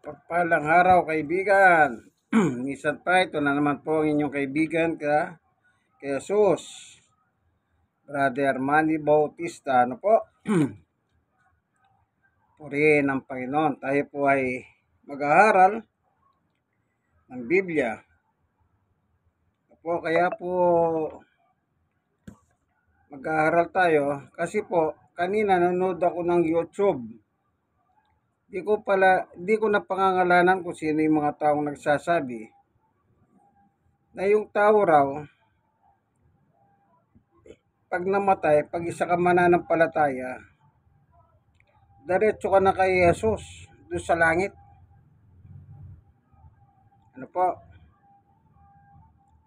Pagpalang araw, kaibigan. Minsan pa, ito na naman po ang inyong kaibigan kay Jesus. Brother Manny Bautista. Ano po? Purihin ang Panginoon. Tayo po ay mag-aaral ng Biblia. Ano po, kaya po mag-aaral tayo kasi po kanina nanonood ako ng YouTube. Di ko napangangalanan kung sino yung mga taong nagsasabi na yung tao raw pag namatay, pag isa ka mananampalataya, diretso ka na kay Jesus doon sa langit. Ano po?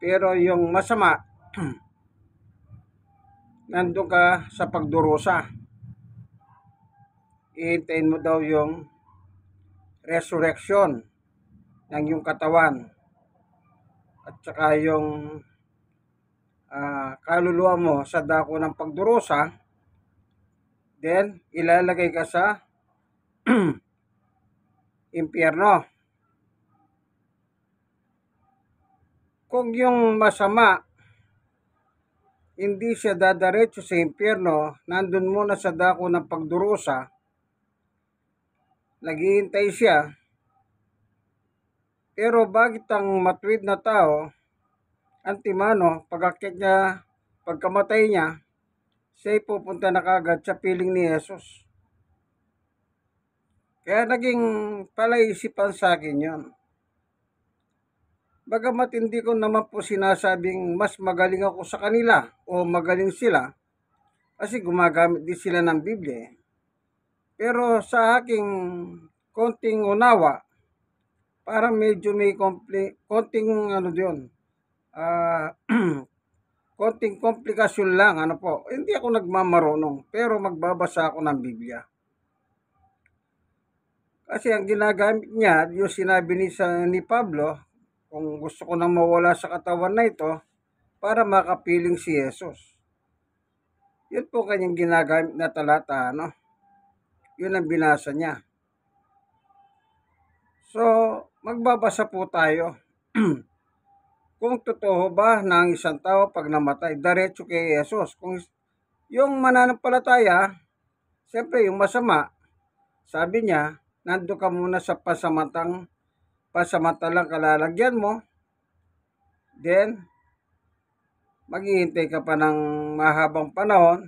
Pero yung masama, nandun ka sa pagdurusa. Ihintayin mo daw yung resurrection ng yung katawan at saka yung kaluluwa mo sa dako ng pagdurusa, then ilalagay ka sa impyerno. Kung yung masama hindi siya dadaretso sa impyerno, nandun muna sa dako ng pagdurusa, naghihintay siya. Pero bakit ang matuwid na tao, antimano, pagkamatay niya, siya pupunta na kagad sa piling ni Jesus. Kaya naging palaisipan sa akin yon. Bagamat hindi ko naman po sinasabing mas magaling ako sa kanila o magaling sila, kasi gumagamit din sila ng Biblia. Pero sa aking konting unawa, parang medyo may konting konting komplikasyon lang, ano po. Hindi ako nagmamarunong, pero magbabasa ako ng Biblia. Kasi ang ginagamit niya, yung sinabi ni Pablo, kung gusto ko nang mawala sa katawan na ito, para makapiling si Jesus. Yun po kanyang ginagamit na talata, ano? Yun ang binasa niya. So, magbabasa po tayo. Kung totoo ba na ang isang tao pag namatay, diretso kay Jesus. Kung yung mananampalataya, siyempre yung masama, sabi niya, nando ka muna sa pasamantalang kalalagyan mo, then maghihintay ka pa ng mahabang panahon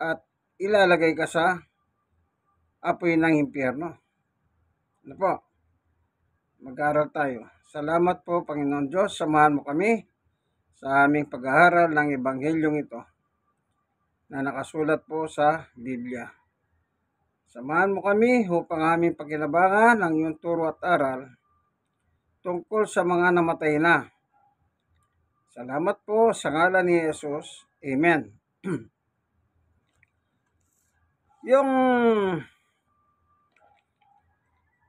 at ilalagay ka sa apoy ng impyerno. Ano po? Mag-aaral tayo. Salamat po, Panginoon Diyos. Samahan mo kami sa aming pag-aaral ng Ebanghelyong ito na nakasulat po sa Biblia. Samahan mo kami upang aming pakinabangan ang iyong turo at aral tungkol sa mga namatay na. Salamat po sa ngalan ni Jesus. Amen. Yung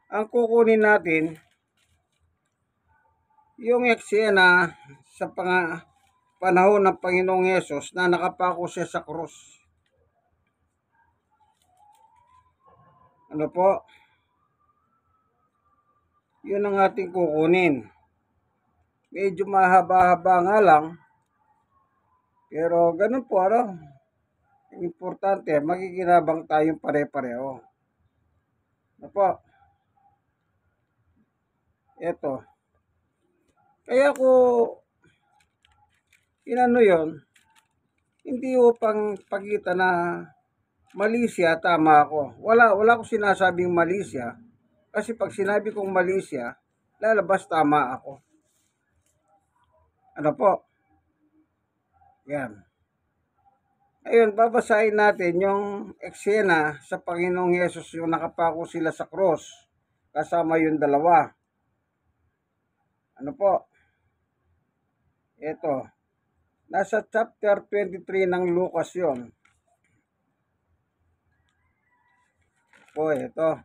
ang kukunin natin, yung eksena sa panahon ng Panginoong Yesus na nakapako siya sa krus. Ano po? Yun ang ating kukunin. Medyo mahaba-haba nga lang, pero ganun po, ano? Importante, makikinabang tayong pare-pareho. Ano po? Ito. Kaya ko inano yon, hindi upang pagkita na mali siya, tama ako. Wala ko sinasabing mali siya. Kasi pag sinabi kong mali siya, lalabas tama ako. Ano po? Yan. Ayun, babasahin natin yung eksena sa Panginoong Yesus, yung nakapako sila sa cross, kasama yung dalawa. Ano po? Ito. Nasa chapter 23 ng Lucas yon. Po, ito.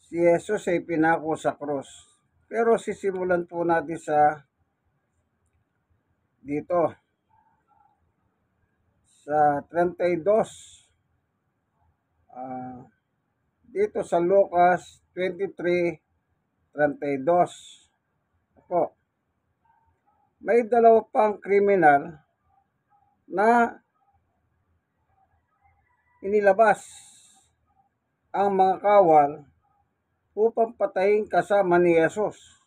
Si Jesus ay pinako sa cross. Pero sisimulan po natin dito sa 32. dito sa Lucas 23:32. Ako, may dalawa pang kriminal na inilabas ang mga kawal upang patayin kasama ni Jesus.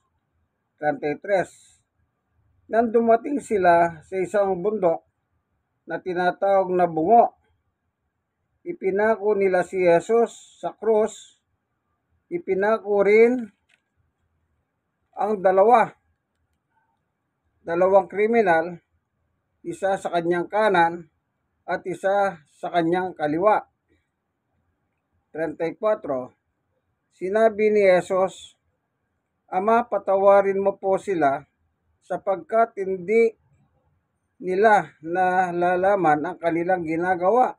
33. Nang dumating sila sa isang bundok na tinatawag na Bungo, ipinako nila si Jesus sa krus. Ipinako rin ang dalawang kriminal, isa sa kanyang kanan at isa sa kanyang kaliwa. 34. Sinabi ni Jesus, Ama, patawarin mo po sila sapagkat hindi nila nalalaman ang kanilang ginagawa.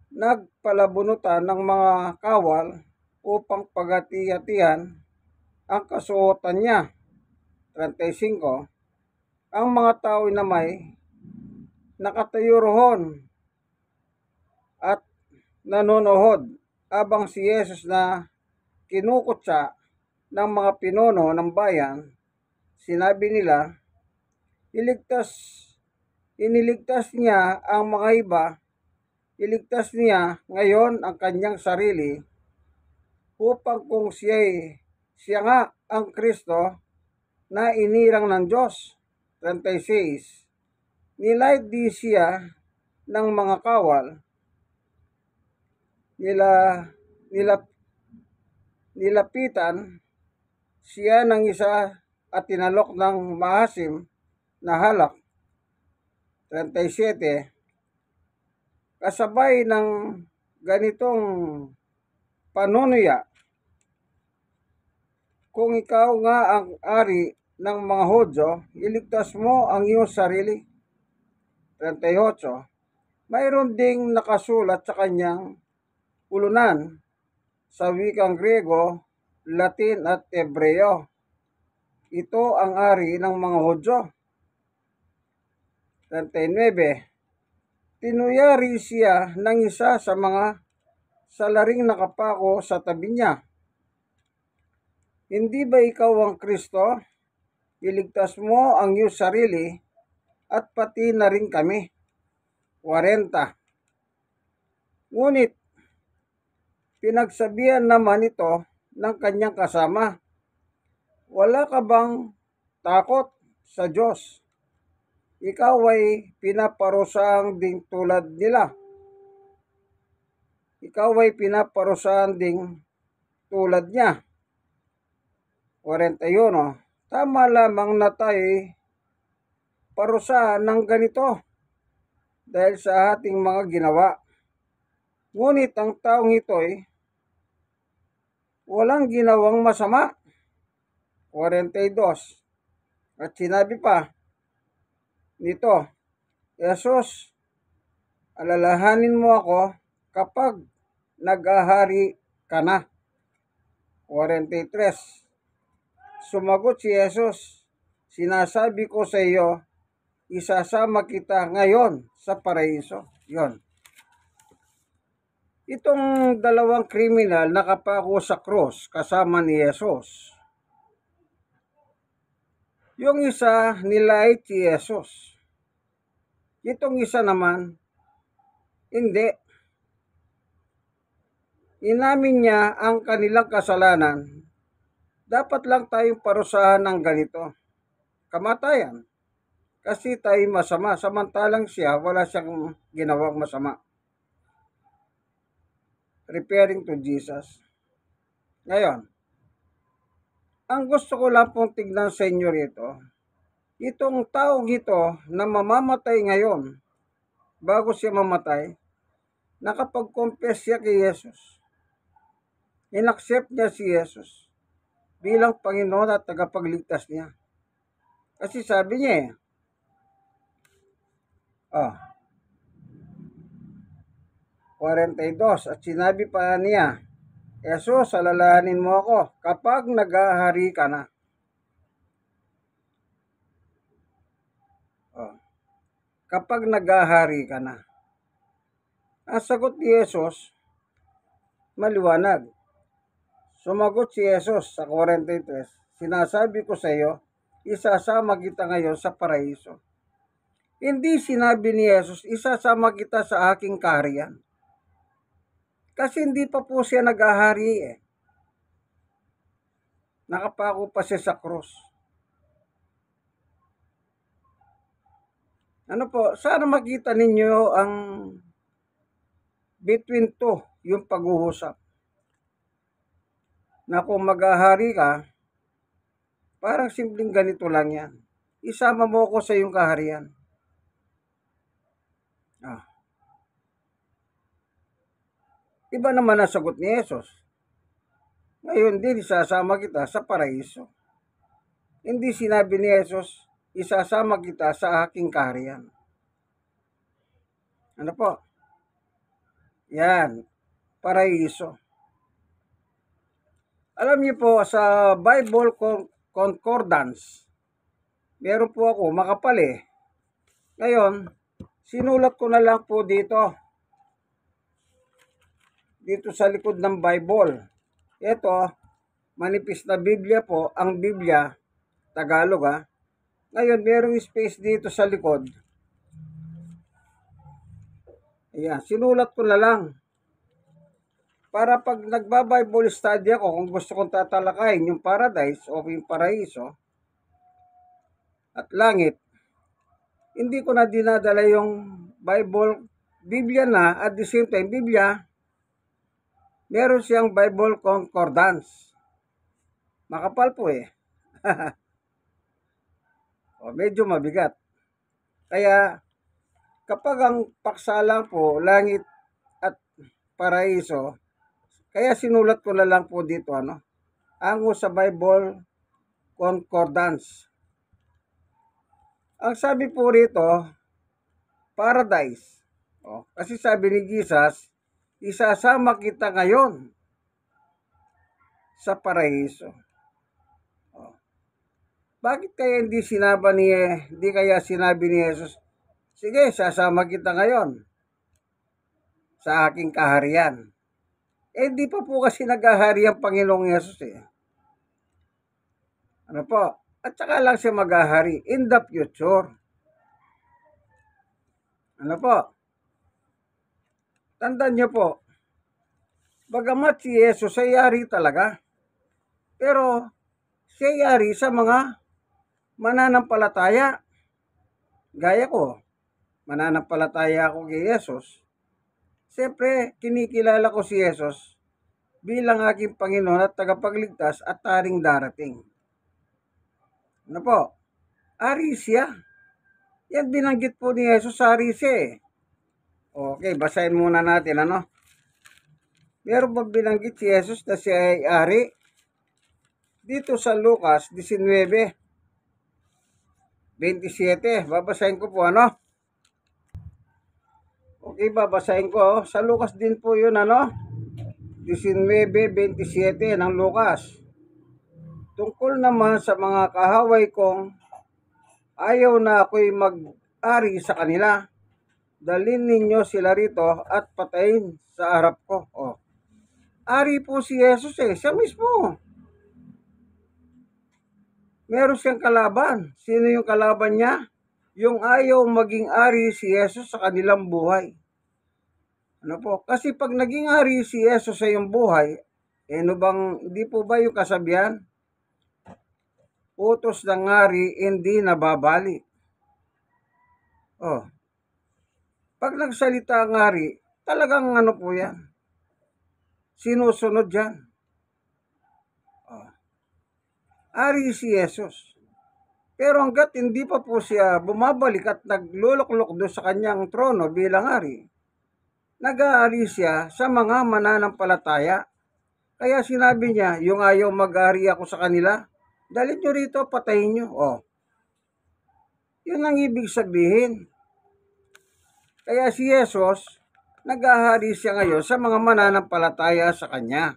Nagpalabunutan ng mga kawal upang paghati-hatihan ang kasuotan niya. 35. Ang mga tao na may nakatayo roon at nanonood habang si Jesus na kinukutsa ng mga pinuno ng bayan, sinabi nila, iniligtas niya ang mga iba, iligtas niya ngayon ang kanyang sarili upang kung siya nga ang Kristo na inirang ng Diyos. 36. Nilait di siya ng mga kawal, nilapitan siya ng isa at tinalok ng maasim na halak. 37. Kasabay ng ganitong panunuya, kung ikaw nga ang ari ng mga Hudyo, iligtas mo ang iyong sarili. 38. Mayroon ding nakasulat sa kanyang pulunan sa wikang Grego, Latin at Hebreo. Ito ang ari ng mga Hudyo. 39. Tinuyari siya ng isa sa mga salaring nakapako sa tabi niya. Hindi ba ikaw ang Kristo? Iligtas mo ang iyong sarili at pati na rin kami. 40. Ngunit pinagsabihan naman ito ng kanyang kasama, wala ka bang takot sa Diyos? Ikaw ay pinaparusahan ding tulad nila. Ikaw ay pinaparusahan ding tulad niya. 41. Tama lamang na tayo parusahan ng ganito dahil sa ating mga ginawa. Ngunit ang taong ito'y walang ginawang masama. 42. At sinabi pa nito, Jesus, alalahanin mo ako kapag nag-ahari ka na. 43. Sumagot si Jesus, sinasabi ko sa iyo, isasama kita ngayon sa paraiso. Yon. Itong dalawang kriminal nakapako sa cross kasama ni Jesus. Yung isa nilait si Jesus. Itong isa naman, hindi. Inamin niya ang kanilang kasalanan. Dapat lang tayong parusahan ng ganito. Kamatayan. Kasi tayo masama. Samantalang siya, wala siyang ginawang masama. Referring to Jesus. Ngayon, ang gusto ko lang pong tignan sa inyo rito, itong taong ito na mamamatay ngayon, bago siya mamatay, nakapag-confess siya kay Jesus. Inaccept niya si Jesus bilang Panginoon at tagapagligtas niya. Kasi sabi niya 42, at sinabi pa niya, Jesus, alalahanin mo ako kapag nag-ahari ka na. Kapag nag-ahari ka na. Ang sagot ni Jesus, maliwanag. Sumagot si Jesus sa 43, sinasabi ko sa iyo, isasama kita ngayon sa paraiso. Hindi sinabi ni Jesus, isasama kita sa aking kaharian. Kasi hindi pa po siya nag-ahari eh. Nakapako pa siya sa krus. Ano po, sana makita ninyo ang between two, yung pag-uusap. Na kung mag-ahari ka, parang simpleng ganito lang yan. Isama mo ko sa iyong kaharian. Iba naman ang sagot ni Jesus. Ngayon din, isasama kita sa paraiso. Hindi sinabi ni Jesus, isasama kita sa aking kaharian. Ano po? Yan, paraiso. Alam niyo po, sa Bible Concordance, meron po ako, makapal eh. Ngayon, sinulat ko na lang po dito sa likod ng Bible. Ito, manipis na Biblia po, ang Biblia, Tagalog ha. Ngayon, merong space dito sa likod. Ayan, sinulat ko na lang. Para pag nagba-Bible study ako, kung gusto kong tatalakayin yung paradise o yung paraiso at langit, hindi ko na dinadala yung Biblia na at the same time, Biblia, meron siyang Bible Concordance. Makapal po eh. O, medyo mabigat. Kaya, kapag ang paksa lang po, langit at paraiso, kaya sinulat ko na lang po dito, ango sa Bible Concordance. Ang sabi po rito, paradise. Kasi sabi ni Jesus, isasama kita ngayon sa paraiso. Bakit kaya hindi kaya sinabi ni Jesus, sige, sasama kita ngayon sa aking kaharian. Hindi pa po kasi nag-ahari ang Panginoong Jesus eh. Ano po? At saka lang siya mag-ahari in the future. Ano po? Tandaan niyo po, bagamat si Jesus ay yari talaga, pero siya yari sa mga mananampalataya. Gaya ko, mananampalataya ako kay Jesus. Siyempre, kinikilala ko si Jesus bilang aking Panginoon at tagapagligtas at taring darating. Ano po? Ari siya. Yan binanggit po ni Jesus sa ari siya eh. Okay, basahin muna natin Meron bang binanggit si Jesus na siya ay ari? Dito sa Lucas 19:27, babasahin ko po Okay, babasahin ko. Sa Lucas din po yun 19:27 ng Lucas. Tungkol naman sa mga kahaway kong ayaw na ako'y mag-ari sa kanila. Dalhin ninyo sila rito at patayin sa harap ko. Ari po si Jesus eh. Siya mismo. Meron siyang kalaban. Sino yung kalaban niya? Yung ayaw maging ari si Jesus sa kanilang buhay. Ano po? Kasi pag naging ari si Jesus sa iyong buhay, hindi po ba yung kasabihan? Utos ng ari, hindi nababali. Pag nagsalita ang ari, talagang po yan. Sinusunod yan. Ari si Jesus. Pero hanggat hindi pa po siya bumabalik at nagluluklok doon sa kanyang trono bilang ari, nag-aari siya sa mga mananampalataya. Kaya sinabi niya, yung ayaw mag-ari ako sa kanila, dalhin nyo rito, patayin nyo. Yun ang ibig sabihin. Kaya si Jesus, nag-ahari siya ngayon sa mga mananampalataya sa kanya.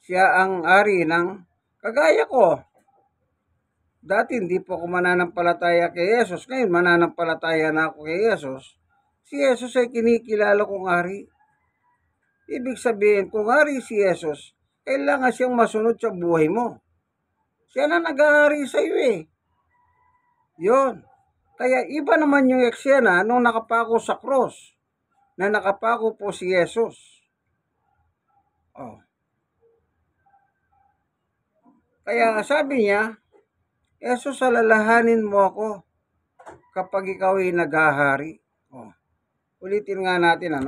Siya ang ari ng kagaya ko. Dati hindi po ako mananampalataya kay Jesus. Ngayon mananampalataya na ako kay Jesus. Si Jesus ay kinikilala kong ari. Ibig sabihin, kung hari si Jesus, kailangan siyang masunod sa buhay mo. Siya na nag-ahari sa iyo eh. Yun. Kaya iba naman yung eksena nung nakapako sa cross, na nakapako po si Jesus. Oh. Kaya sabi niya, Jesus, alalahanin mo ako kapag ikaw ay naghahari. Oh. Ulitin nga natin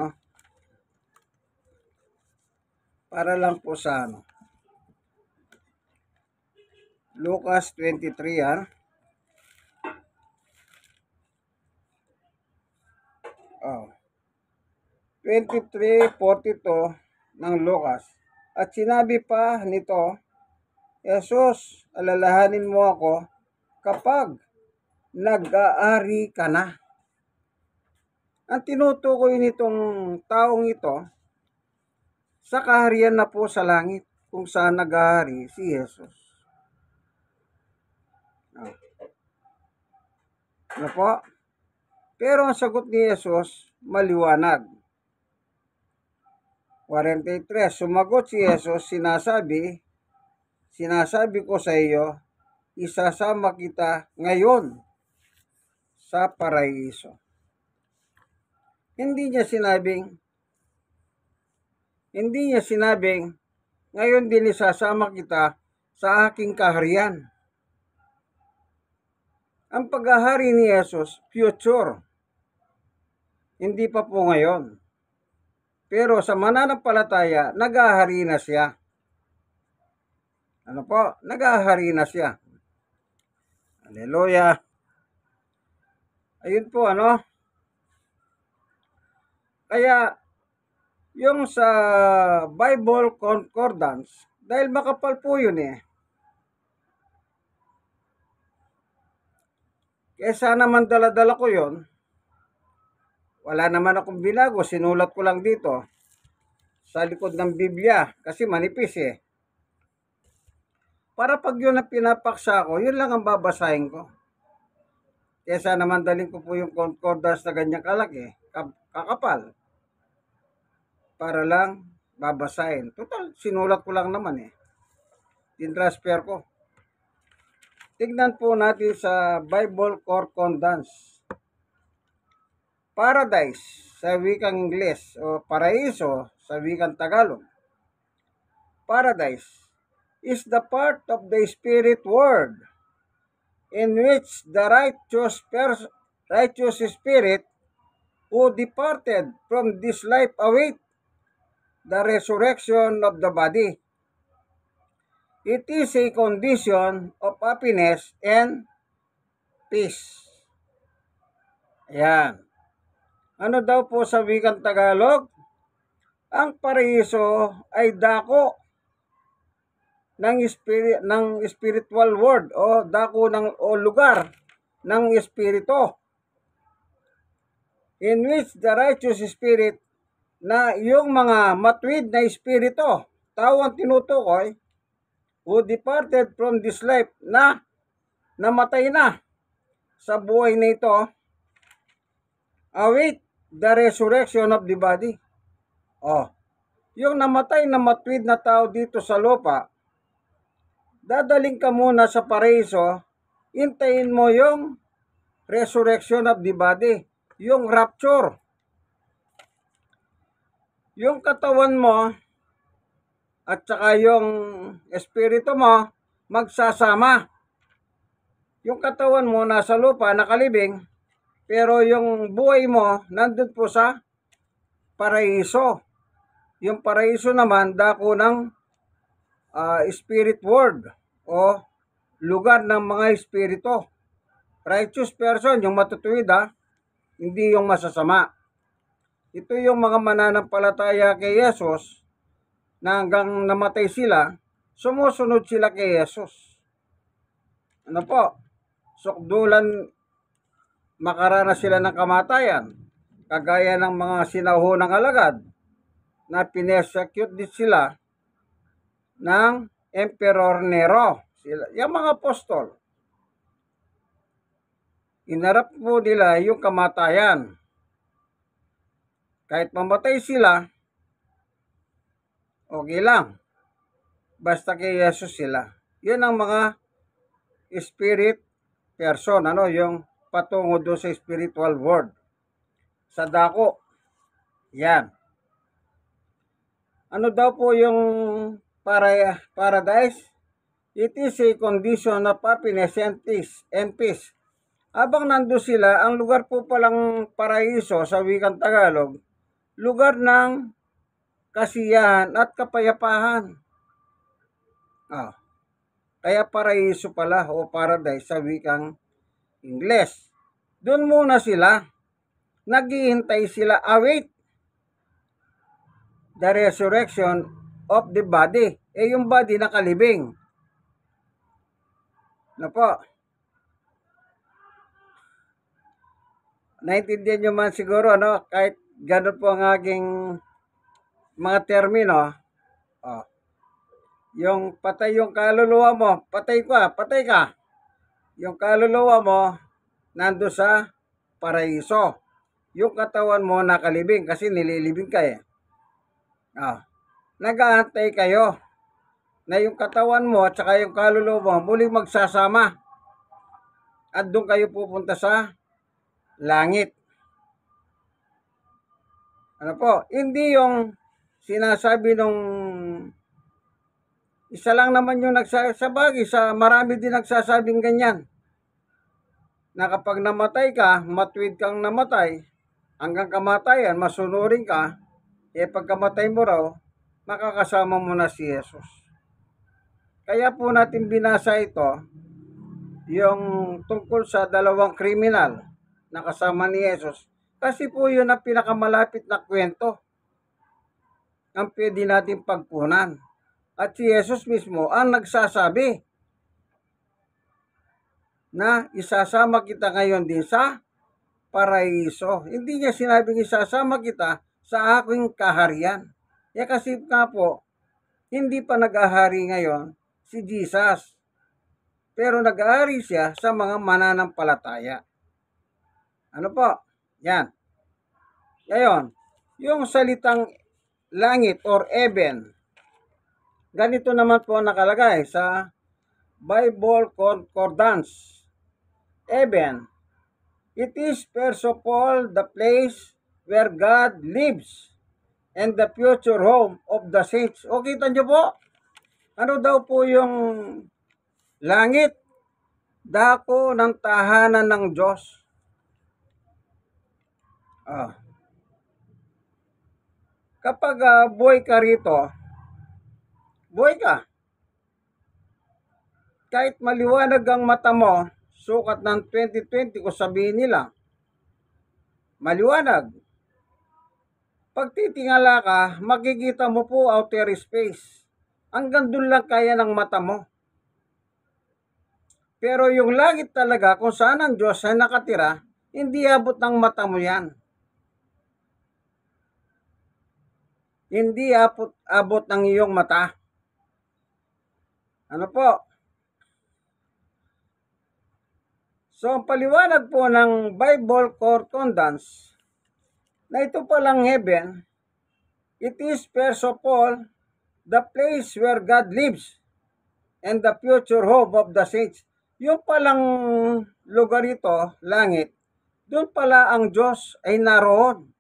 para lang po sa Lucas 23 Oh. 23:42 ng Lucas. At sinabi pa nito, Jesus, alalahanin mo ako kapag nag-aari ka na. Ang tinutukoy nitong taong ito, sa kaharian na po sa langit, kung saan nag-aari si Jesus. Ano po? Pero ang sagot ni Jesus, maliwanag. 43, sumagot si Jesus, sinasabi ko sa iyo, isasama kita ngayon sa paraiso. Hindi niya sinabing, ngayon din isasama kita sa aking kaharian. Ang paghahari ni Jesus, future. Hindi pa po ngayon. Pero sa mananampalataya, nag-ahari na siya. Ano po? Nag-ahari na siya. Hallelujah. Ayun po, Kaya, yung sa Bible Concordance, dahil makapal po yun eh. Kaya sana man dala-dala ko yun. Wala naman akong binago, sinulat ko lang dito sa likod ng Biblia kasi manipis eh. Para pag yun ang pinapaksa ko, yun lang ang babasahin ko. Kesa naman dalhin ko po yung concordance na ganyang kalaki, kakapal. Para lang babasahin. Total, sinulat ko lang naman eh. Tinransfer ko. Tignan po natin sa Bible Concordance. Paradise sa wikang Ingles o paraiso sa wikang Tagalog. Paradise is the part of the spirit world in which the righteous spirit who departed from this life await the resurrection of the body. It is a condition of happiness and peace. Ayan. Ano daw po sa wikang Tagalog? Ang paraiso ay dako ng spiritual world o dako o lugar ng espiritu in which the righteous spirit, na yung mga matuwid na espiritu, tao ang tinutukoy, who departed from this life, na namatay na sa buhay na ito, await the resurrection of the body. Yung namatay na matuwid na tao dito sa lupa, dadaling ka muna sa paraiso, hintayin mo yung resurrection of the body, yung rapture. Yung katawan mo at saka yung espiritu mo magsasama. Yung katawan mo nasa lupa, nakalibing, pero yung buhay mo nandun po sa paraiso. Yung paraiso naman, dako ng spirit world o lugar ng mga espiritu. Righteous person, yung matutuwid hindi yung masasama. Ito yung mga mananampalataya kay Jesus na hanggang namatay sila, sumusunod sila kay Jesus. Ano po? Sukdulan, makaranas sila ng kamatayan, kagaya ng mga sinahunang alagad na pinersecute din sila ng Emperor Nero. Yung mga apostol, inarap po nila yung kamatayan. Kahit mamatay sila, okay lang. Basta kay Jesus sila. Yun ang mga spirit person, yung patungo doon sa spiritual world. Sa dako. Yan. Ano daw po yung paradise? It is a condition of happiness and peace. Habang nando sila, ang lugar po palang paraiso sa wikang Tagalog, lugar ng kasiyahan at kapayapaan. Kaya paraiso pala o paradise sa wikang Ingles. Doon muna sila, naghihintay sila, await the resurrection of the body. Yung body nakalibing. Po? Naintindihan nyo man siguro, kahit ganun po ang aking mga termino. Yung patay yung kaluluwa mo, patay ka. Yung kaluluwa mo, nando sa paraiso. Yung katawan mo nakalibing kasi nililibing ka eh. Nag-aantay kayo na yung katawan mo at saka yung kaluluwa mo muling magsasama. At doon kayo pupunta sa langit. Hindi yung sinasabi nung isa lang naman yung nagsasabagi, marami din nagsasabing ganyan. Na kapag namatay ka, matuwid kang namatay, hanggang kamatayan, masunurin ka, pagkamatay mo raw, makakasama mo na si Jesus. Kaya po natin binasa ito, yung tungkol sa dalawang kriminal na kasama ni Jesus. Kasi po yun ang pinakamalapit na kwento ang pwede natin pagpunan. At si Jesus mismo ang nagsasabi na isasama kita ngayon din sa paraiso. Hindi niya sinabing isasama kita sa aking kaharian. Kasi nga po, hindi pa nag-ahari ngayon si Jesus. Pero nag-ahari siya sa mga mananampalataya. Yan. Ngayon, yung salitang langit or heaven, ganito naman po nakalagay sa Bible Concordance. Heaven, it is first of all the place where God lives and the future home of the saints. O kita nyo po? Ano daw po yung langit? Dako ng tahanan ng Diyos. Kapag buhay ka rito, buhay ka. Kahit maliwanag ang mata mo, sukat ng 2020 kung sabihin nila, maliwanag. Pag titingala ka, makikita mo po outer space. Hanggang doon lang kaya ng mata mo. Pero yung langit talaga, kung saan ang Diyos ay nakatira, hindi abot ng mata mo yan. Hindi abot ng iyong mata. So, ang paliwanag po ng Bible Concordance na ito palang heaven, it is first of all the place where God lives and the future hope of the saints. Yung palang lugar ito, langit, doon pala ang Diyos ay naroon.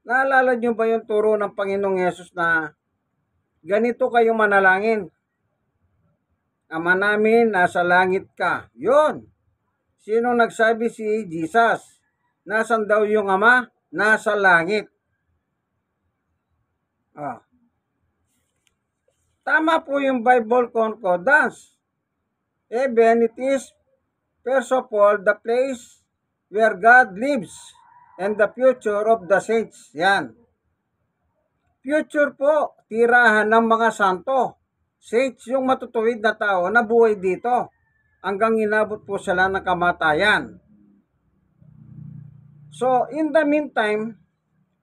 Naalala nyo ba yung turo ng Panginoong Yesus na ganito kayo manalangin? Ama namin, nasa langit ka. Yun. Sino nagsabi? Si Jesus. Nasaan daw yung Ama? Nasa langit. Tama po yung Bible Concordance. Heaven, it is first of all the place where God lives and the future of the saints. Yan. Future po, tirahan ng mga santo. Saints, yung matutuwid na tao na buhay dito hanggang inabot po sila ng kamatayan. So, in the meantime,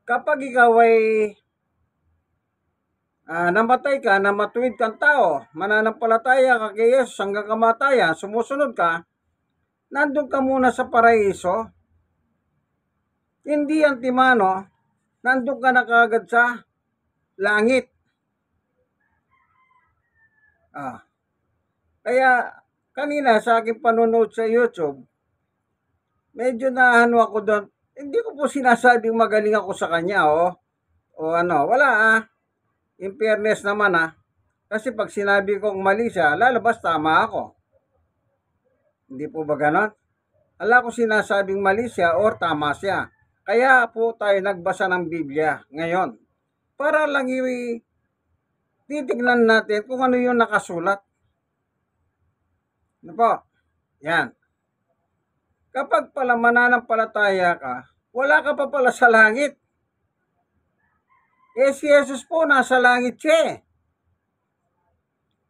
kapag ikaw ay namatay ka, na matuwid kang tao, mananampalataya ka kay Jesus hanggang kamatayan, sumusunod ka, nandun ka muna sa paraiso. Hindi antimano, nandun ka na kagad sa langit. Ah, kaya kanina sa aking panonood sa YouTube, medyo naano ako doon. Hindi ko po sinasabing magaling ako sa kanya, oh. O ano, wala In fairness naman kasi pag sinabi kong mali siya, lalabas tama ako. Hindi po ba ganon? Ala ko sinasabing mali siya or tama siya. Kaya po tayo nagbasa ng Biblia ngayon. Para lang titignan natin kung ano yung nakasulat. Ano po? Yan. Kapag pala mananampalataya ka, wala ka pa pala sa langit. Si Jesus po nasa langit siya.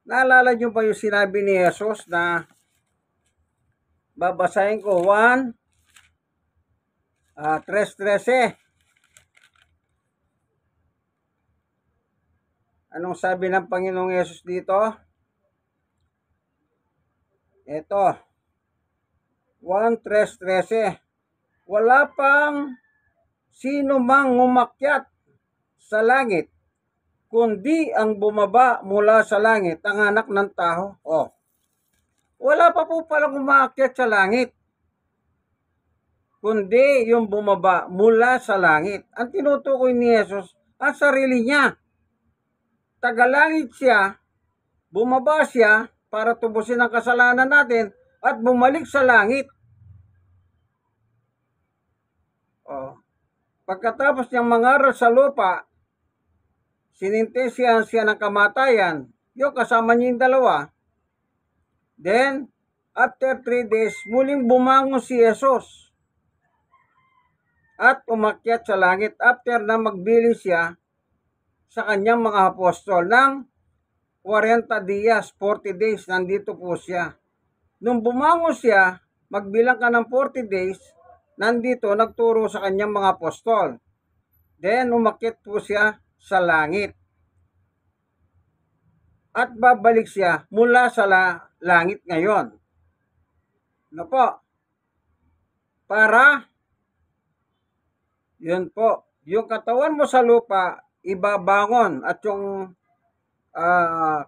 Naalala niyo ba yung sinabi ni Jesus na babasahin ko 1, 3:13. Anong sabi ng Panginoong Yesus dito? Ito, 1:13. Wala pang sino mang umakyat sa langit, kundi ang bumaba mula sa langit, ang anak ng tao. Wala pa po palang umakyat sa langit, kundi yung bumaba mula sa langit. Ang tinutukoy ni Jesus, ang sarili niya. Tagalangit siya, bumaba siya para tubusin ang kasalanan natin at bumalik sa langit. Pagkatapos niyang mangaral sa lupa, sinintesihan siya ng kamatayan, yung kasama niya yung dalawa. Then, after 3 days, muling bumangon si Jesus at umakyat sa langit after na magbiling siya sa kanyang mga apostol ng 40 dias, 40 days, nandito po siya. Nung bumangon siya, magbilang ka ng 40 days, nandito, nagturo sa kanyang mga apostol. Then, umakyat po siya sa langit. At babalik siya mula sa langit ngayon. Ano po? Para, yun po, yung katawan mo sa lupa, ibabangon at yung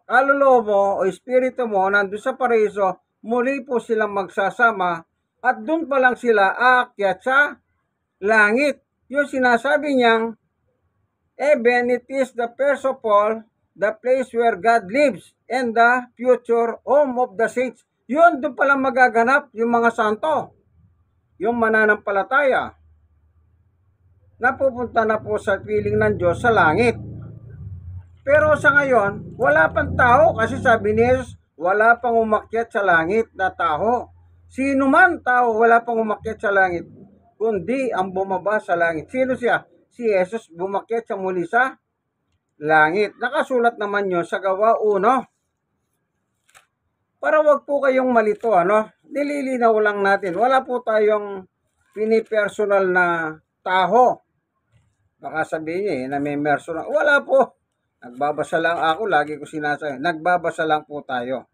kaluluwa mo o espiritu mo nandun sa paraiso, muli po silang magsasama at dun pa lang sila aakyat sa langit. Yung sinasabi niyang, even it is the first of all, the place where God lives and the future home of the saints. Yun, doon palang magaganap yung mga santo, yung mananampalataya. Napupunta na po sa piling ng Diyos sa langit. Pero sa ngayon, wala pang tao kasi sabi ni Jesus, wala pang umakyat sa langit na tao. Sino man tao wala pang umakyat sa langit, kundi ang bumaba sa langit. Sino siya? Si Jesus bumakyat sa muli sa langit. Nakasulat naman yun sa Gawa 1. Para wag po kayong malito, nililinaw lang natin. Wala po tayong pinipersonal na taho. Baka sabihin na may personal. Wala po. Nagbabasa lang ako, lagi ko sinasabi. Nagbabasa lang po tayo.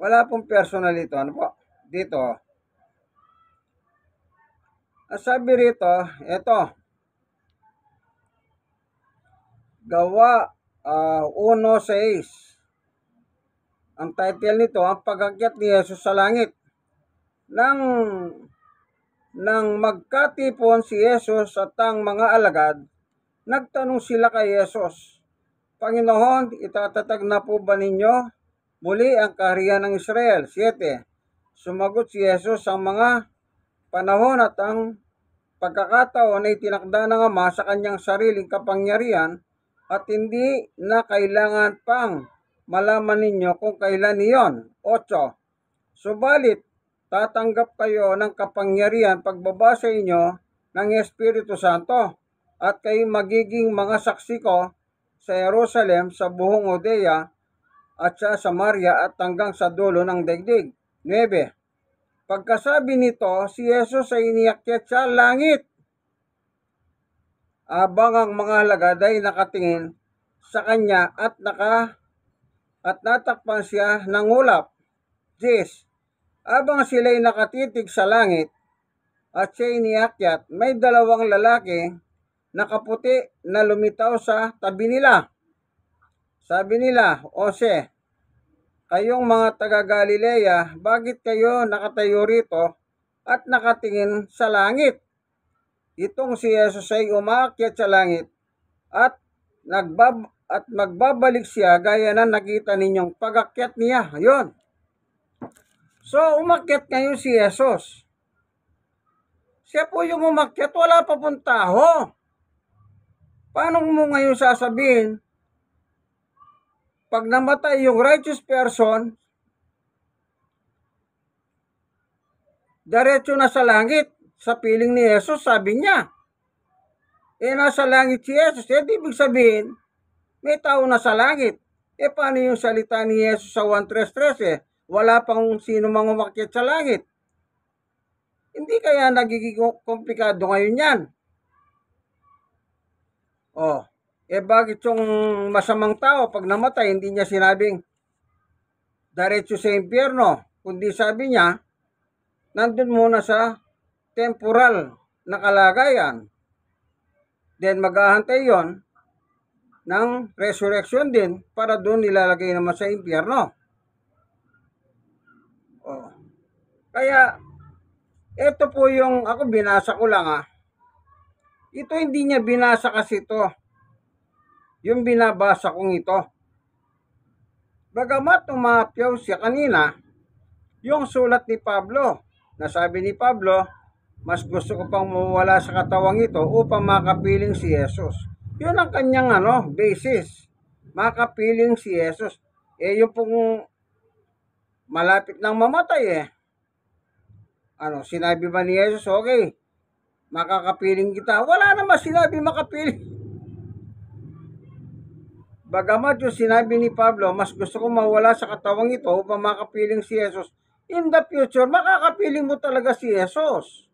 Wala pong personal ito. Ano po? Dito. Sabi rito, ito. Gawa 1:6. Ang title nito, ang pag-akyat ni Jesus sa langit. Nang magkatipon si Jesus at ang mga alagad, nagtanong sila kay Jesus, Panginoon, itatatag na po ba ninyo muli ang kaharian ng Israel? 7. Sumagot si Jesus, ang mga panahon at ang pagkakataon ay tinakda ng Ama sa kanyang sariling kapangyarihan at hindi na kailangan pang malaman ninyo kung kailan iyon. 8. Subalit, tatanggap kayo ng kapangyarihan pagbaba sa inyo ng Espiritu Santo at kayo magiging mga saksi ko sa Jerusalem, sa buong Judea at sa Samaria at hanggang sa dulo ng daigdig. 9. Pagkasabi nito, si Jesus ay iniakyat sa langit. Abang ang mga alagad ay nakatingin sa kanya at natakpan siya ng ulap. 10. Abang sila'y nakatitig sa langit at siya iniakyat, may dalawang lalaki nakaputi na lumitaw sa tabi nila. Sabi nila, Ose, Kayong mga taga Galilea, bakit kayo nakatayo rito at nakatingin sa langit? Itong si Jesus ay umaakyat sa langit at magbabalik siya gaya na nakita ninyong pag-akyat niya. Yun. So, umakyat ngayon si Jesus. Siya po yung umakyat, wala pa pong tao. Paano mo ngayon sasabihin, pag namatay yung righteous person, diretso na sa langit? Sa piling ni Jesus, sabi niya. Nasa langit si Jesus. Ibig sabihin, may tao na sa langit. Paano yung salita ni Jesus sa 1:3? Wala pang sino mang umakyat sa langit. Hindi kaya nagiging komplikado ngayon yan? Bakit yung masamang tao pag namatay, hindi niya sinabing diretso sa impyerno, kundi sabi niya, nandun muna sa temporal na kalagayan. Then maghahantay yon ng resurrection din para doon nilalagay naman sa impyerno. Kaya, ito po yung, ako binasa ko lang Ito hindi niya binasa kasi ito. Yung binabasa kong ito. Bagamat umapyaw siya kanina, yung sulat ni Pablo, nasabi ni Pablo, mas gusto ko pang mawala sa katawang ito upang makapiling si Jesus. Yun ang kanyang basis. Makapiling si Jesus. Yung pong malapit nang mamatay sinabi ba ni Jesus, okay, makakapiling kita? Wala naman sinabi makapiling. Bagamat yung sinabi ni Pablo, mas gusto ko mawala sa katawang ito upang makapiling si Jesus. In the future, makakapiling mo talaga si Jesus.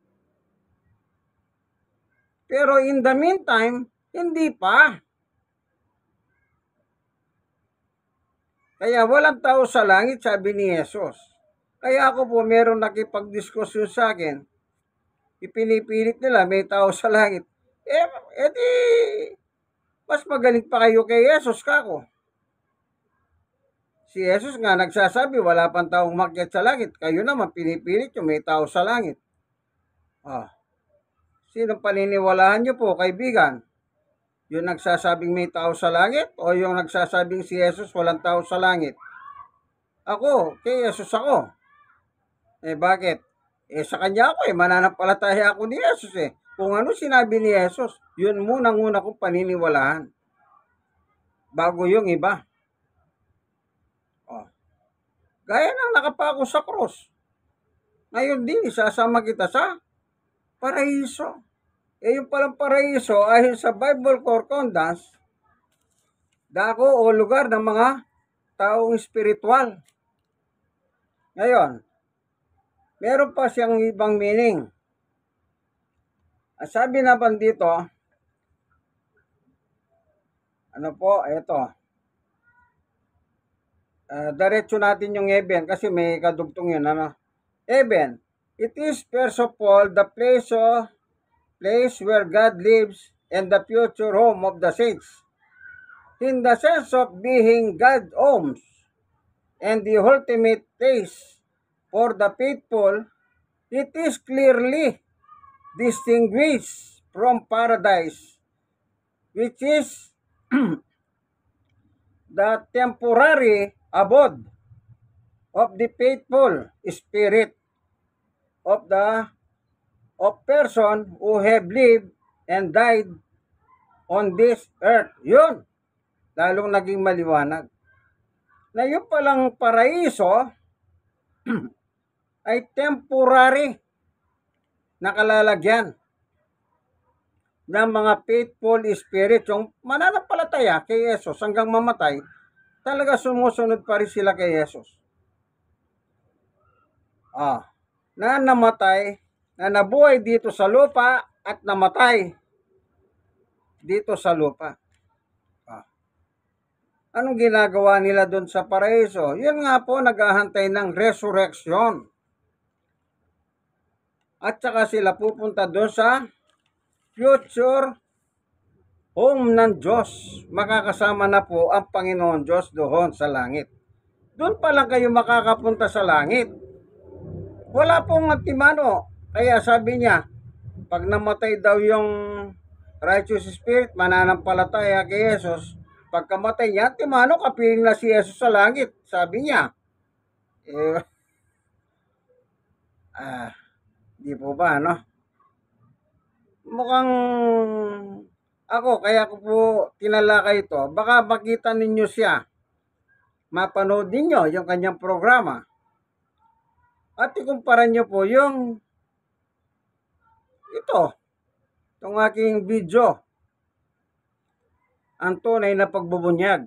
Pero in the meantime, hindi pa. Kaya walang tao sa langit, sabi ni Jesus. Kaya ako po meron nakipagdiskusyon sa akin. Ipinipilit nila may tao sa langit. Di mas magaling pa kayo kay Jesus kako. Si Jesus nga nagsasabi wala pang taong umakyat sa langit. Kayo naman pinipilit yung may tao sa langit. Sinong paniniwalaan nyo po, kaibigan? Yung nagsasabing may tao sa langit o yung nagsasabing si Jesus walang tao sa langit? Ako, kay Jesus ako. Bakit? Sa kanya ako mananampalataya ako ni Jesus Kung ano sinabi ni Jesus, yun munang-una kong paniniwalaan. Bago yung iba. Gaya ng nakapako sa krus. Ngayon din, isasama kita sa paraiso. Yung palang paraiso, ayon sa Bible Concordance, dako o lugar ng mga taong espiritual. Ngayon, meron pa siyang ibang meaning. Sabi naman dito, ito. Diretso natin yung heaven kasi may kadugtong yun. Heaven, it is first of all the place where God lives and the future home of the saints. In the sense of being God's home and the ultimate place for the faithful, it is clearly distinguished from paradise, which is the temporary abode of the faithful spirit of person who have lived and died on this earth. Yun, lalong naging maliwanag. Na yung palang paraiso ay temporary na kalalagyan ng mga faithful spirit. Yung mananampalataya kay Jesus hanggang mamatay, talaga sumusunod pa rin sila kay Jesus. Na namatay, na nabuhay dito sa lupa at namatay dito sa lupa. Anong ginagawa nila doon sa paraiso? Yun nga po, naghahantay ng resurrection. At saka sila pupunta doon sa future home ng Diyos. Makakasama na po ang Panginoon Diyos doon sa langit. doon pa lang kayo makakapunta sa langit. Wala pong antimano. Kaya sabi niya, pag namatay daw yung righteous spirit, mananampalataya kay Jesus, pagkamatay niya, antimano, kapiling na si Jesus sa langit. Sabi niya. Eh, di po ba, no? Mukhang ako, kaya ko po tinalakay ito. Baka makita ninyo siya. Mapanood ninyo yung kanyang programa. At ikumpara nyo po yung itong aking video. Ang tunay na pagbubunyag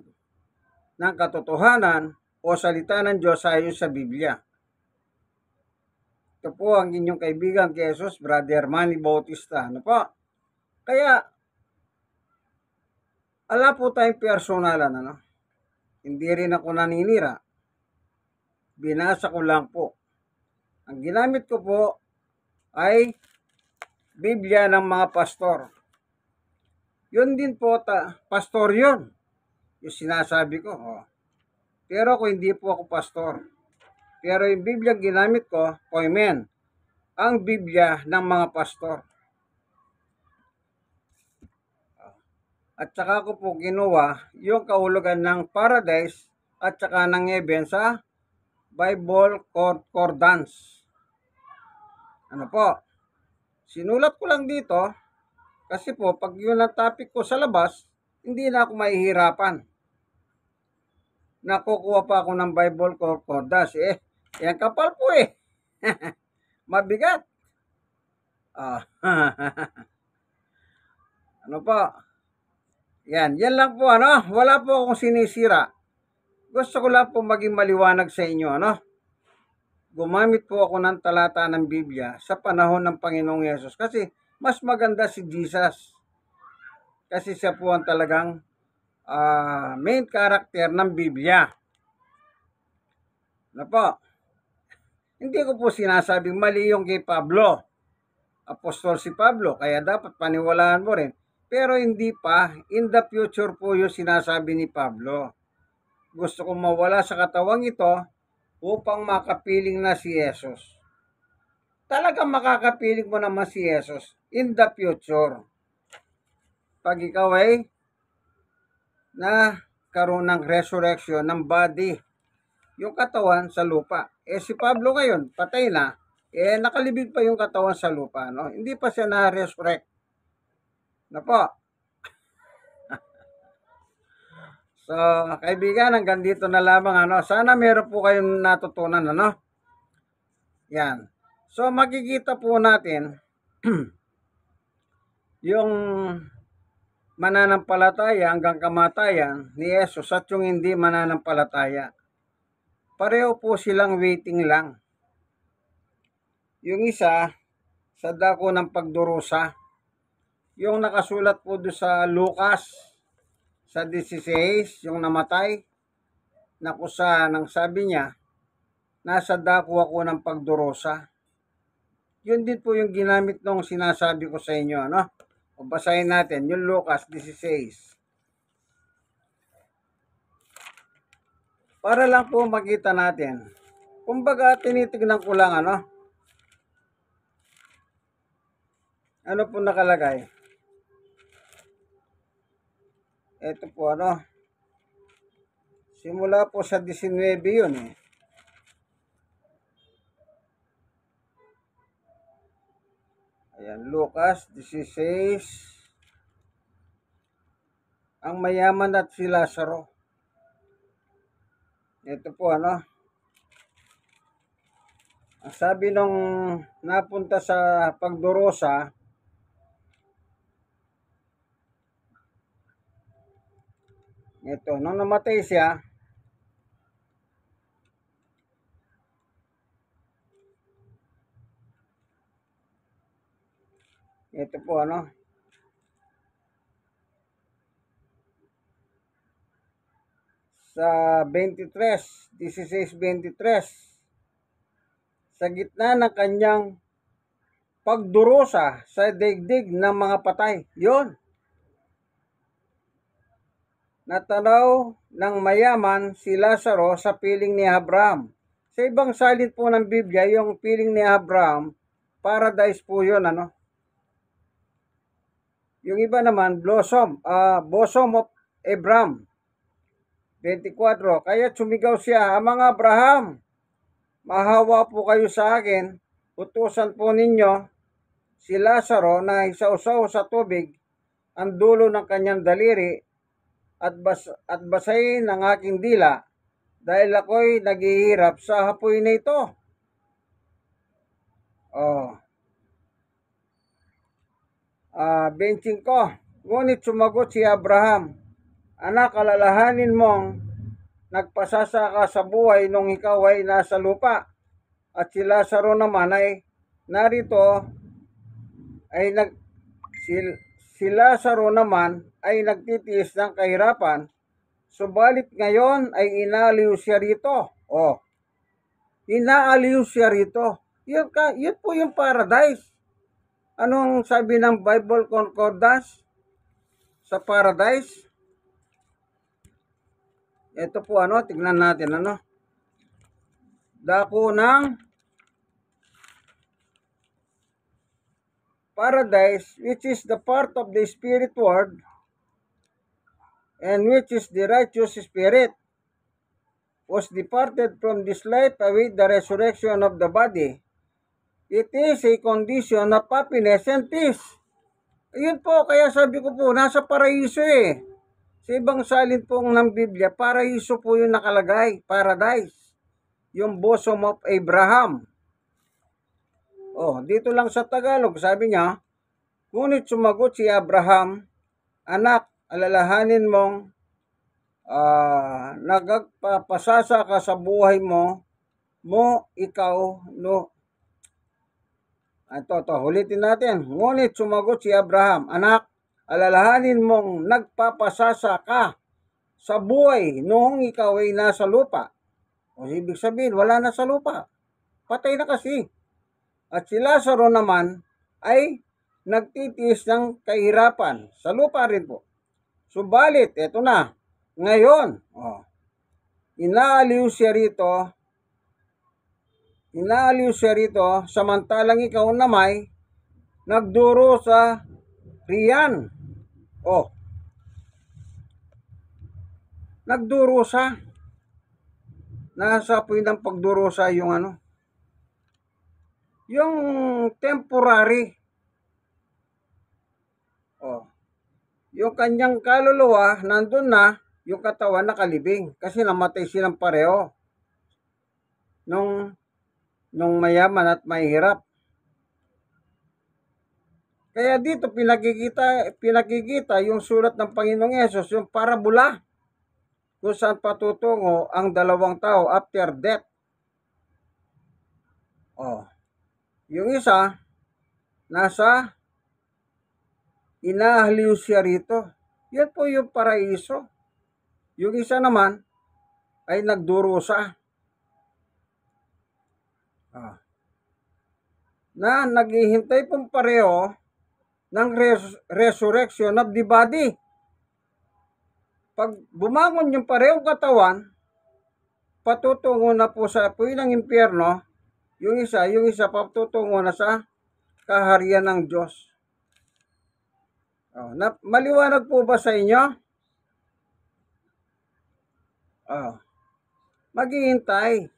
ng katotohanan o salita ng Diyos ayon sa Biblia. Ito po ang inyong kaibigan kay Jesus, Brother Manny Bautista. Ano po? Kaya, ala po tayong personalan, ano? Hindi rin ako naninira. Binasa ko lang po. Ang ginamit ko po ay Biblia ng mga pastor. Yun din po, pastor yun. Yung sinasabi ko. Oh. Pero ako hindi po ako pastor. Pero yung Biblia ginamit ko, amen, ang Biblia ng mga pastor. At saka ko po ginawa yung kahulugan ng paradise at saka ng heaven sa Bible Concordance. Ano po? Sinulat ko lang dito kasi po pag yun ang topic ko sa labas, hindi na ako mahihirapan. Nakukuha pa ako ng Bible Concordance. Yan kapal po eh. Mabigat. Ano po? Yan lang po, ano? Wala po akong sinisira. Gusto ko lang po maging maliwanag sa inyo, ano? Gumamit po ako ng talata ng Biblia sa panahon ng Panginoong Yesus kasi mas maganda si Jesus. Kasi siya po ang talagang main character ng Biblia. Ano po? Hindi ko po sinasabing mali yung kay Pablo. Apostol si Pablo, kaya dapat paniwalaan mo rin. Pero hindi pa, in the future po yung sinasabi ni Pablo. Gusto kong mawala sa katawang ito upang makapiling na si Jesus. Talagang makakapiling mo naman si Jesus in the future. Pag ikaw ay na karoon ng resurrection ng body, yung katawan sa lupa. Si Pablo ngayon, patay na, nakalibig pa yung katawan sa lupa, no? Hindi pa siya na-resurrect. Na po. So, kaibigan, hanggang dito na lamang, ano? Sana meron po kayong natutunan, ano? Yan. So, makikita po natin yung mananampalataya hanggang kamatayan ni Jesus at yung hindi mananampalataya. Pareho po silang waiting lang. Yung isa, sa dako ng pagdurusa. Yung nakasulat po doon sa Lucas, sa 16, yung namatay, na kusa nang sabi niya, nasa dako ako ng pagdurusa. Yun din po yung ginamit nung sinasabi ko sa inyo, no? O basahin natin, yung Lucas 16. Para lang po makita natin. Kumbaga, tinitignan ko lang, ano? Ano po nakalagay? Ito po, ano? Simula po sa 19 yun, eh. Ayan, Lucas 16. Ang mayaman at si Lazaro. Ito po, ano? Ang sabi nung napunta sa pagdurusa, ito, nung namatay siya, ito po, ano? Sa 23, 16:23, sa gitna ng kanyang pagdurusa sa daigdig ng mga patay. Yun. natanaw ng mayaman si Lazaro sa piling ni Abraham. Sa ibang salin po ng Biblia, yung piling ni Abraham, paradise po yun, ano? Yung iba naman, bosom of Abraham. 24, kaya sumigaw siya, mga Abraham, mahawa po kayo sa akin, utusan po ninyo si Lazaro na isausaw sa tubig ang dulo ng kanyang daliri at basahin ng aking dila dahil ako'y naghihirap sa hapoy na ito. Oh. 25. Ngunit sumagot si Abraham, anak, alalahanin mong nagpasasaka sa buhay nung ikaw ay nasa lupa. At si Lazaro naman ay narito ay si Lazaro naman ay nagtitiis ng kahirapan, subalit ngayon ay inaaliw siya rito. Oh, inaaliw siya rito. Yun po yung paradise. Anong sabi ng Bible Concordance sa paradise? Ito po tignan natin Dako ng paradise, which is the part of the spirit world, and which is the righteous spirit, was departed from this life await the resurrection of the body. It is a condition of happiness and peace. Ayun po, kaya sabi ko po, nasa paraiso eh. Sa ibang salin po ng Biblia, paraiso po yung nakalagay, paradise. Yung bosom of Abraham. Oh, dito lang sa Tagalog, sabi niya, ngunit sumagot si Abraham, anak, alalahanin mong nagpapasasa ka sa buhay mo, ikaw, no. Ulitin natin. Ngunit sumagot si Abraham, anak, alalahanin mong nagpapasasa ka sa buhay noong ikaw ay nasa lupa. O ibig sabihin, wala na sa lupa. Patay na kasi. At si Lazaro naman ay nagtitiis ng kahirapan. Sa lupa rin po. Subalit, eto na. Ngayon, inaaliw siya rito, samantalang ikaw namay nagduro sa riyan. Nagdurusa. Nasa apoy ng pagdurusa yung yung temporary. Yung kanyang kaluluwa nandun na, yung katawan nakalibing kasi namatay silang pareho nung mayaman at mahirap. Kaya dito pinakikita yung sulat ng Panginoong Yesus, yung parabola kung saan patutungo ang dalawang tao after death. Yung isa nasa inaaliw siya rito. Yan po yung paraiso. Yung isa naman ay nagdurusa. Na naghihintay pong pareho ng resurrection of the body. Pag bumangon yung parehong katawan, patutungo na po sa apoy ng impyerno, yung isa patutungo na sa kaharian ng Diyos. Maliwanag po ba sa inyo? Maghihintay.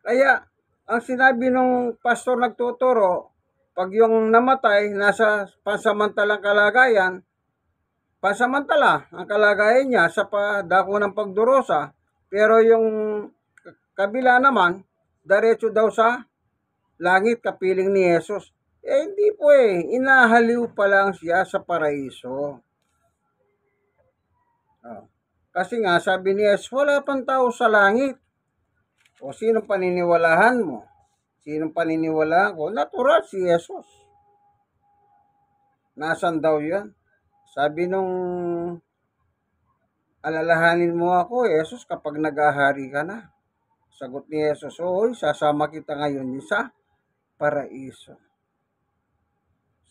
Kaya, ang sinabi nung pastor nagtuturo, pag yung namatay, nasa pansamantalang kalagayan, pansamantala ang kalagayan niya sa dako ng pagdurusa, pero yung kabila naman, diretso daw sa langit kapiling ni Jesus. Hindi po inahaliw pa lang siya sa paraiso. Kasi nga, sabi ni Jesus, wala pang tao sa langit. O sinong paniniwalahan mo? Sinong paniniwalaan ko? Natural si Jesus. Nasaan daw yan? Sabi nung alalahanin mo ako, Jesus, kapag nag-ahari ka na. Sagot ni Jesus, sasama kita ngayon sa paraiso.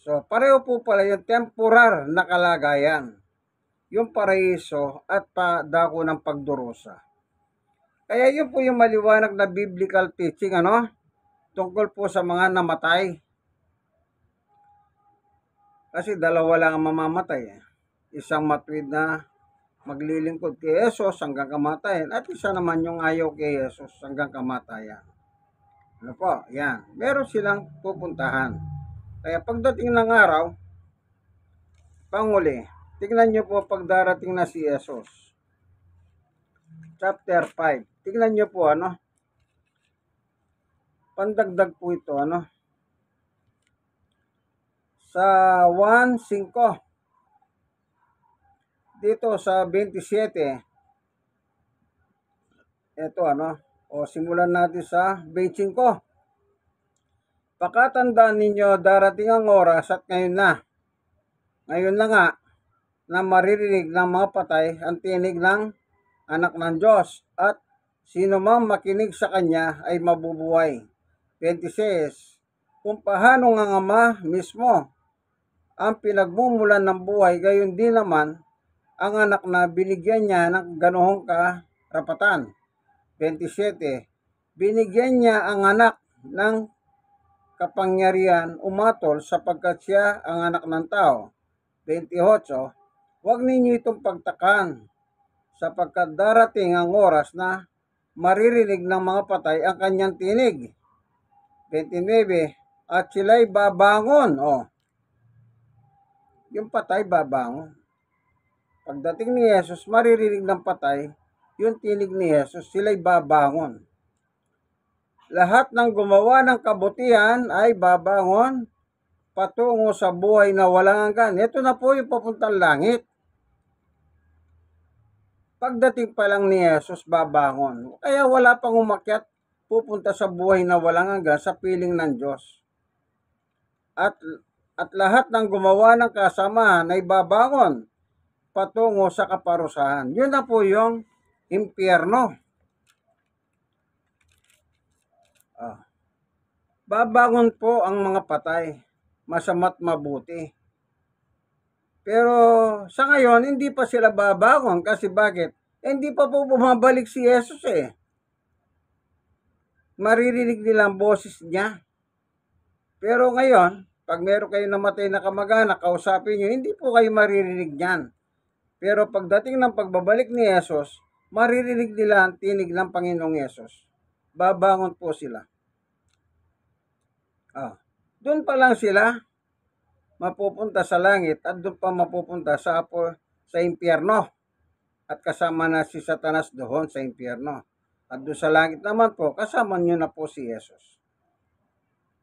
So, pareho po pala yung temporal na kalagayan. yung paraiso at padako ng pagdurusa. Kaya yun po yung maliwanag na biblical teaching, tungkol po sa mga namatay. Kasi dalawa lang ang mamamatay. Isang matuwid na maglilingkod kay Jesus hanggang kamatayan at isa naman yung ayaw kay Jesus hanggang kamatayan. Ano po? Yan. Meron silang pupuntahan. Kaya pagdating ng araw, panguli, tignan nyo po pag darating na si Jesus. Chapter 5. Tignan nyo po, pandagdag po ito, sa 1:5. Dito sa 27. Ito, simulan natin sa 25. Pakatandaan ninyo, darating ang oras at ngayon na. Ngayon na nga, na maririnig ng mga patay ang tinig ng anak ng Diyos at sino mang makinig sa kanya ay mabubuhay. 26. Kung paano ang Ama mismo ang pinagmumulan ng buhay, gayon din naman ang anak na binigyan niya ng ganoong karapatan. 27. Binigyan niya ang anak ng kapangyarihan umatol sapagkat siya ang anak ng tao. 28. Huwag ninyo itong pagtakan sapagkat darating ang oras na maririnig ng mga patay ang kanyang tinig. 29. At sila'y babangon. Yung patay babangon. Pagdating ni Jesus, maririnig ng patay yung tinig ni Jesus, sila'y babangon. Lahat ng gumawa ng kabutihan ay babangon patungo sa buhay na walang hanggan. Ito na po yung papuntang langit. Pagdating pa lang ni Jesus, babangon. Kaya wala pang umakyat, pupunta sa buhay na walang hanggan sa piling ng Diyos. At lahat ng gumawa ng kasamahan ay babangon patungo sa kaparusahan. Yun na po yung impyerno. Babangon po ang mga patay, masama't mabuti. Pero sa ngayon, hindi pa sila babangon kasi bakit? Hindi pa po bumabalik si Jesus eh. Maririnig nila ang boses niya. Pero ngayon, pag meron kayo namatay na kamag-anak, kausapin nyo, hindi po kayo maririnig niyan. Pero pagdating ng pagbabalik ni Jesus, maririnig nila ang tinig ng Panginoong Jesus. Babangon po sila. Doon pa lang sila mapupunta sa langit at doon pa mapupunta sa impyerno. At kasama na si Satanas doon sa impyerno. At doon sa langit naman po, kasama nyo na po si Jesus.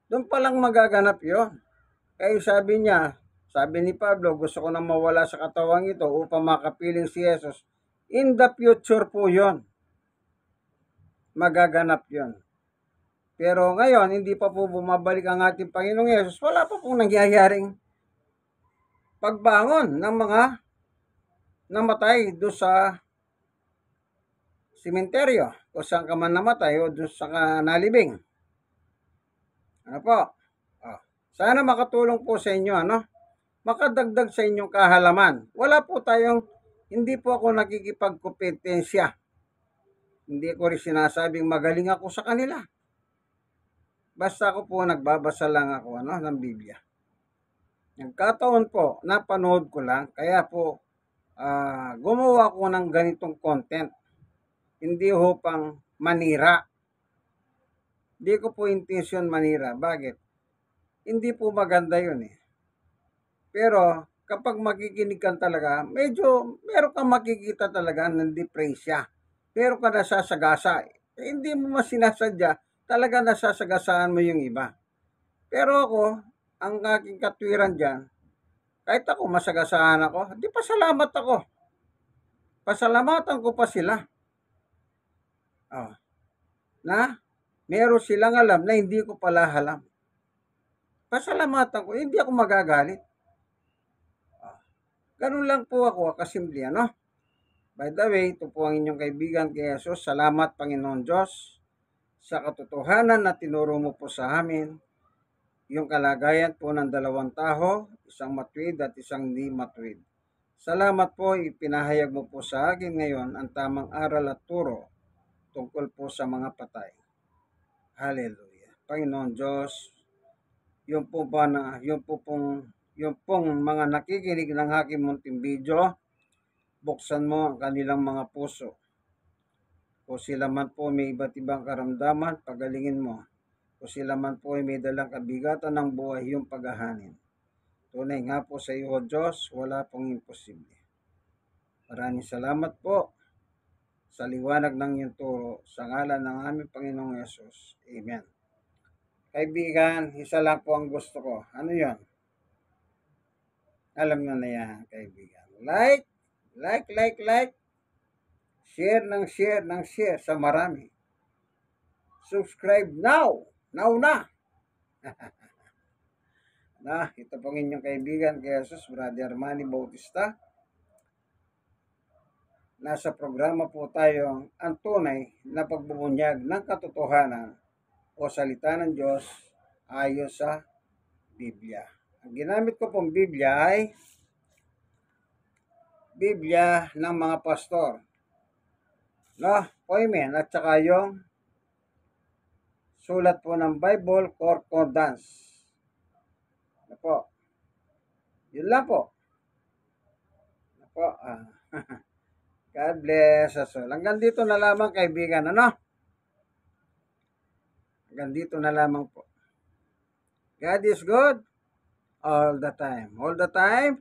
Doon pa lang magaganap yun. Kaya sabi ni Pablo, gusto ko na mawala sa katawang ito upang makapiling si Jesus. In the future po yun. Magaganap yun. Pero ngayon, hindi pa po bumabalik ang ating Panginoong Yesus. Wala pa pong nangyayaring pagbangon ng mga namatay doon sa simenteryo o saan ka man namatay o doon sa nalibing. Ano po? Sana makatulong po sa inyo, makadagdag sa inyong kahalaman. Hindi po ako nakikipagkompetensya. Hindi ko rin sinasabing magaling ako sa kanila. Basta ako po nagbabasa lang ako ng Biblia. Nagkataon po, napanood ko lang, kaya po gumawa ko ng ganitong content. Hindi ho pang manira. Hindi ko po intention manira. Bakit? Hindi po maganda yun eh. Pero kapag makikinig ka talaga, medyo meron kang makikita talaga ng diferensya. Pero ka nasasagasa. Hindi mo sinasadya, talaga nasasagasaan mo yung iba. Pero ako, ang aking katwiran dyan, kahit ako masagasaan ako, di pasalamat ako. Pasalamatan ko pa sila. Na meron silang alam na hindi ko pala alam. Pasalamatan ko, hindi ako magagalit. Ganun lang po ako, kasimple, By the way, ito po ang inyong kaibigan kay Jesus. Salamat, Panginoon Diyos, sa katotohanan na tinuro mo po sa amin. Yung kalagayan po ng dalawang tao, isang matuwid at isang di matuwid. Salamat po, ipinahayag mo po sa akin ngayon ang tamang aral at turo tungkol po sa mga patay. Hallelujah. Panginoon Diyos, yung pong mga nakikinig ng aking munting video, buksan mo ang kanilang mga puso. Kung sila man po may iba't ibang karamdaman, pagalingin mo. Kung sila man po ay may dalang kabigatan ng buhay, yung paghahanin. Tunay nga po sa iyo, Diyos, wala pong imposible. Maraming salamat po sa liwanag ng iyong turo, sa ngalan ng aming Panginoong Yesus. Amen. Kaibigan, isa lang po ang gusto ko. Ano yon? Alam nyo na yan, kaibigan. Like. Share ng share sa marami. Subscribe now. Now na. Ito pong inyong kaibigan kay Jesus, Brother Manny Bautista. Nasa programa po tayo ang tunay na pagbubunyag ng katotohanan o salita ng Diyos ayon sa Biblia. Ang ginamit ko pong Biblia ay Biblia ng mga pastor. Poimen at saka yung sulat po ng Bible Concordance. Po. Yun lang po. God bless us all. Hanggang dito na lamang, kaibigan. Hanggang dito na lamang po. God is good all the time. All the time,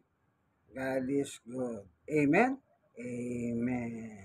God is good. Amen? Amen.